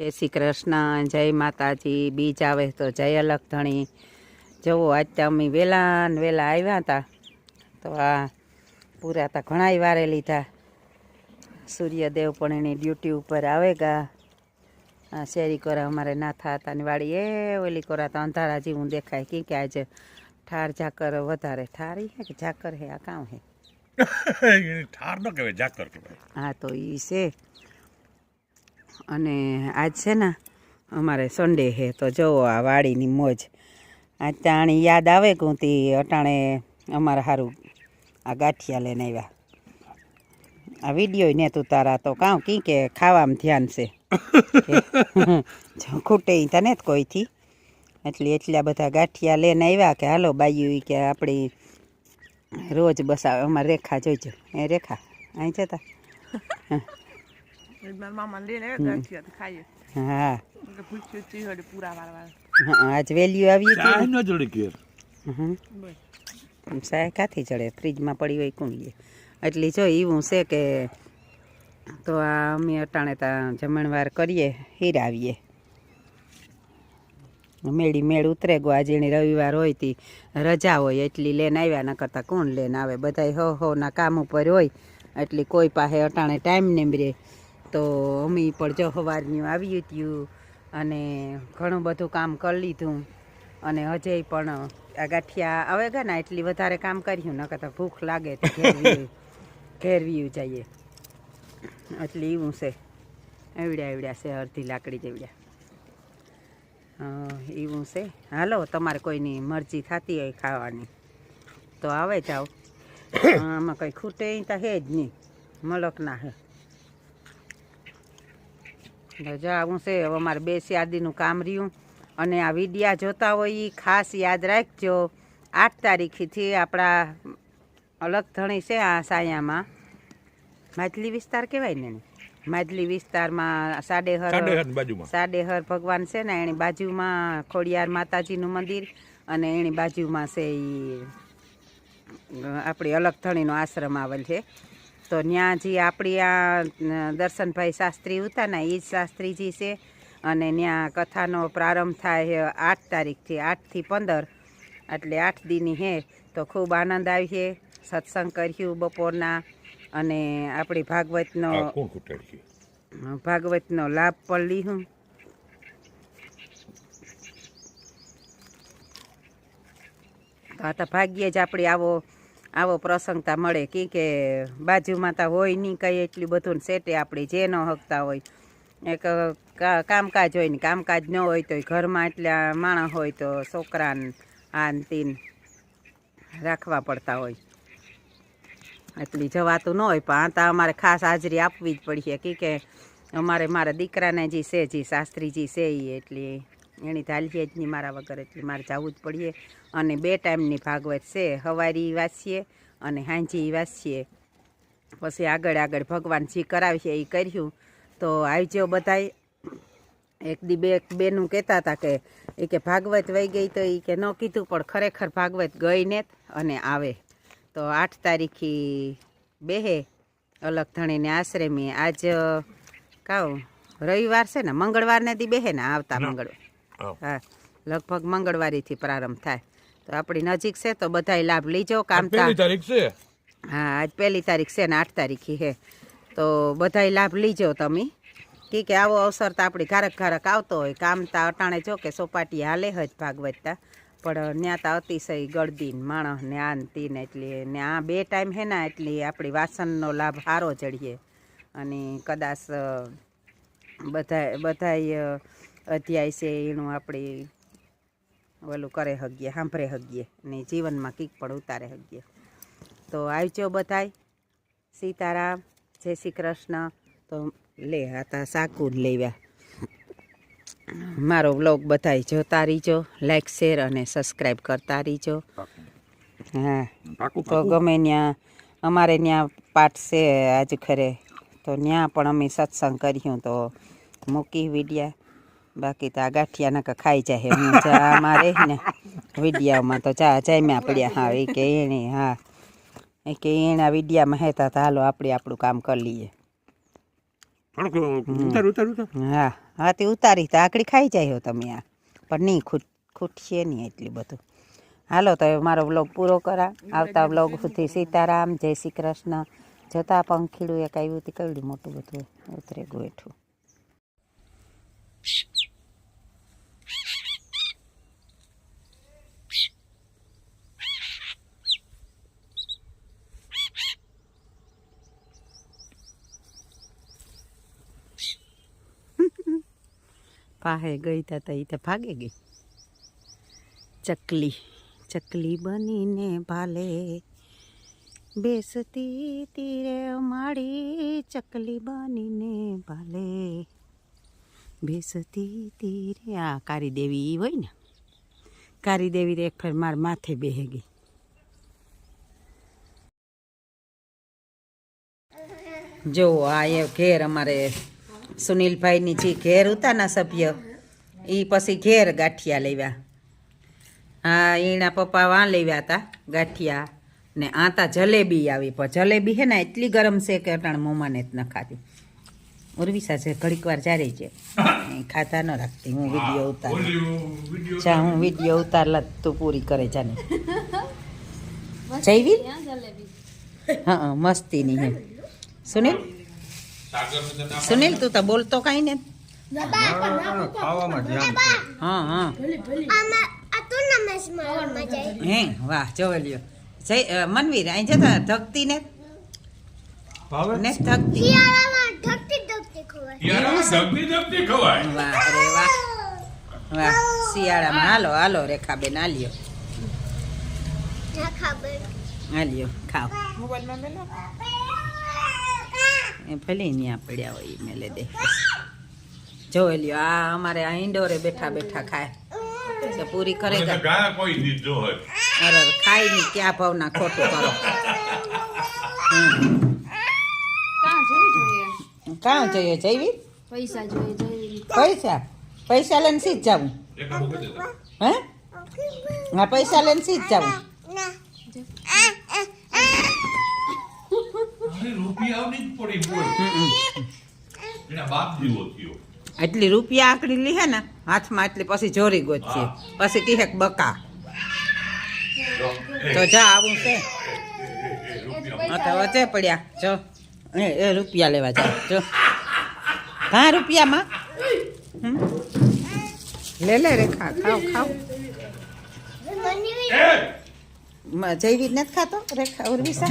જય શ્રી કૃષ્ણ, જય માતાજી. બીજ આવે તો જય અલગ ધણી. જવો આજ તો અમે વહેલા ને વહેલા આવ્યા હતા તો આ પૂરા હતા ઘણાય વારે લીધા. સૂર્યદેવ પણ એની ડ્યુટી ઉપર આવેગા. આ શેરી કોરા અમારે નાથા હતા ની વાડી એ ઓલી કોરા તો અંધારા જેવું દેખાય કે આજે ઠાર ઝાકર વધારે. ઠારી હે કે ઝાકર હે? આ કામ હે ઠાર ન કહેવાય, ઝાકર કહેવાય. હા તો એ છે. અને આજ છે ને અમારે સન્ડે હે તો જુઓ આ વાડીની મોજ. આજ તાણી યાદ આવે કુંતી અટાણે અમારા સારું આ ગાંઠિયા લઈને આવ્યા. આ વિડીયો ને તું તારા તો કાં કી કે ખાવામાં ધ્યાન છે ખૂટે તને જ કોઈથી એટલે એટલા બધા ગાંઠિયા લઈને આવ્યા કે હાલો બાયું કે આપણી રોજ બસ અમારે રેખા જોઈજો. એ રેખા અહીં જતા હા આજ વેલ્યુ આવી સાય કાથી ચડે ફ્રીજમાં પડી હોય કોણ લે. એટલે જો એવું છે કે તો આ અમે અટાણે ત્યાં જમણવાર કરીએ હીરાવીએ. મેળી મેળ ઉતરે ગો. આજે એની રવિવાર હોય તી રજા હોય એટલી લઈને આવ્યા. ન કરતાં કોણ લઈને આવે? બધા હોના કામ ઉપર હોય એટલે કોઈ પાસે અટાણે ટાઈમ ને રે. તો અમે પણ જો સવારનું આવ્યું હતું અને ઘણું બધું કામ કરી લીધું. અને હજે પણ આ ગાંઠિયા આવે ગયા ને એટલી વધારે કામ કર્યું. ન કરતાં ભૂખ લાગે તો ઘેરવી જઈએ એટલે એવું છે. એવડ્યા છે અડધી લાકડી જેવડ્યા એવું છે. હાલો તમારે કોઈની મરજી થતી હોય ખાવાની તો આવે જાઓ. આમાં કંઈ ખૂટે તો હે જ નહીં, મલકના હે. જા આવું છે. હવે અમારે 2 શાદીનું કામ રહ્યું. અને આ વિડિયા જોતા હોય એ ખાસ યાદ રાખજો. 8 તારીખથી આપણા અલગ ધણી છે આ સાયામાં માજલી વિસ્તાર કહેવાય ને. માજલી વિસ્તારમાં સાડેહર ભગવાન છે ને એની બાજુમાં ખોડિયાર માતાજીનું મંદિર અને એની બાજુમાં છે એ આપણી અલગ ધણીનો આશ્રમ આવેલ છે. તો ત્યાં જે આપણી આ દર્શનભાઈ શાસ્ત્રી હતા ને એ જ શાસ્ત્રીજી છે. અને ત્યાં કથાનો પ્રારંભ થાય 8 તારીખથી 8 થી 15 એટલે 8 દીની હે. તો ખૂબ આનંદ આવીએ. સત્સંગ કર્યું બપોરના અને આપણી ભાગવતનો લાભ પણ લીધું. તો ભાગ્યે જ આપણી આવો પ્રસંગતા મળે કે બાજુમાં તો હોય નહીં કંઈ એટલું બધું સેટે. આપણી જે ન હકતા હોય એક કામકાજ હોય ને કામકાજ ન હોય તો ઘરમાં એટલા માણસ હોય તો છોકરાને આન તીન રાખવા પડતા હોય એટલી જવાતું ન હોય. પણ આ તો અમારે ખાસ હાજરી આપવી જ પડીએ કે અમારે મારા દીકરાને જે છે જે શાસ્ત્રીજી છે એ એટલે એની ધાલીએ જ નહીં મારા વગર. એટલે મારે જવું જ પડીએ. અને 2 ટાઈમની ભાગવત છે. સવારી વાંચીએ અને સાંજી વાંચીએ. પછી આગળ ભગવાન જે કરાવીએ એ કર્યું. તો આવજો બધાય. એક દી બેનું કહેતા હતા કે એ કે ભાગવત વહી ગઈ તો એ કે ન કીધું પણ ખરેખર ભાગવત ગઈ ને અને આવે. તો 8 તારીખે બેહે અલગ ધણીને આશ્રમે. આજ કાં રવિવાર છે ને મંગળવારને દી બેહે ને આવતા મંગળવાર. હા લગભગ મંગળવારીથી પ્રારંભ થાય. તો આપણી નજીક છે તો બધાય લાભ લીજો. કામતા હા આજ 1 તારીખ છે ને 8 તારીખે હે. તો બધાય લાભ લીજો તમે કે આવો અવસર તો આપણી ઘારક આવતો હોય. કામતા અટાણે જો કે સોપાટી હાલે જ ભાગવતતા પણ ત્યાં તો અતિશય ગળદીન માણસ ને આન તીન એટલે ને આ 2 ટાઈમ હે ને એટલે આપણી વાસણનો લાભ સારો ચડીએ. અને કદાચ બધાય અધ્યાય છે એનું આપણે ઓલું કરે હગીએ સાંભળે હગીએ ને જીવનમાં કંઈક પણ ઉતારે હગીએ. તો આવજો બધાય. સીતારામ, જય શ્રી કૃષ્ણ. તો લે હતા સાકું લેવ્યા. મારો વ્લોગ બધાય જોતા રહીજો. લાઈક શેર અને સબસ્ક્રાઈબ કરતા રહીજો. હા તો ગમે ત્યાં અમારે ત્યાં પાઠ છે આજ ખરે તો ત્યાં પણ અમે સત્સંગ કર્યું તો મૂકી વિડિયા. બાકી તો આ ગાંઠિયા નકા ખાઈ જાય. હું અમારે ને વિડિયામાં તો જામ્યા પડ્યા. હા એ કે એને હા એ કે એના વિડિયામાં હેતા હાલો આપણે આપણું કામ કરી લઈએ. હા હા તે ઉતારી તો આકડી ખાઈ જાય તમે આ પણ નહીં ખૂટશે નહીં એટલી બધું. હાલો તો હવે મારો વ્લોગ પૂરો કરા. આવતા વ્લોગ સુધી સીતારામ, જય શ્રી કૃષ્ણ. જતા પંખીડું એક આવ્યું હતું કયું મોટું બધું ઉતરે ગોઠું. પાહે ગઈ તા એ તો ભાગે ગઈ. ચકલી બનીને ભાલે બેસતી તીરે માડી, ચકલી બનીને ભાલે બેસતી તીરે. આ કારી દેવી ઈ હોય ને, કારી દેવી એક ફેર માર માથે બેહે ગઈ. જો આ એ ઘેર અમારે સુનિલભાઈની જે ઘેર ઉતાના સભ્ય એ પછી ઘેર ગાંઠિયા લેવ્યા. હા એના પપ્પા વાં લેવ્યા હતા ગાંઠિયા ને આતા જલેબી આવી. પણ જલેબી હે ને એટલી ગરમ છે કે અટાણ મોંમાં ને જ ન ખાતી. ઉર્વિશા છે ઘડીક વાર ચારે છે ખાતા ન રાખતી. હું વિડીયો ઉતાર જા, હું વિડીયો ઉતારલા તું પૂરી કરે જાને. જયવી હા મસ્તીની હે. સુનિલ તું તો બોલતો કાંઈ ને. હા હા હે વાહ જોવે લ્યો. જય મનવીર અહીં જતા ધકતી ને ધકતી વાહ અરે વાહ વાહ. શિયાળામાં હાલો હાલો રેખાબેન હાલ્યો હાલ્યો ખાઓ. એ ભલે ત્યાં પડ્યા હોય મેલે દે. જોઈ લ્યો આ અમારે આ ઇન્ડોરે બેઠા બેઠા ખાય તો પૂરી કરે અરે ખાઈ ની ક્યાં ભાવના ખોટું કરો. કાં જોઈએ જઈવી પૈસા લઈને સીધ જવું. હે હા પૈસા લઈને સીધ જવું. એટલી રૂપિયા આંકડી લીધે ને હાથમાં એટલી પછી જોરી ગોતીએ પછી ટીહેક બકા તો જા આવું છે. તો વચ્ચે પડ્યા જો એ રૂપિયા લેવા જાય જો હા રૂપિયામાં લે લે રેખા ખાવ ખાવ. જયવીર નથી ખાતો રેખા ઉર્વિશા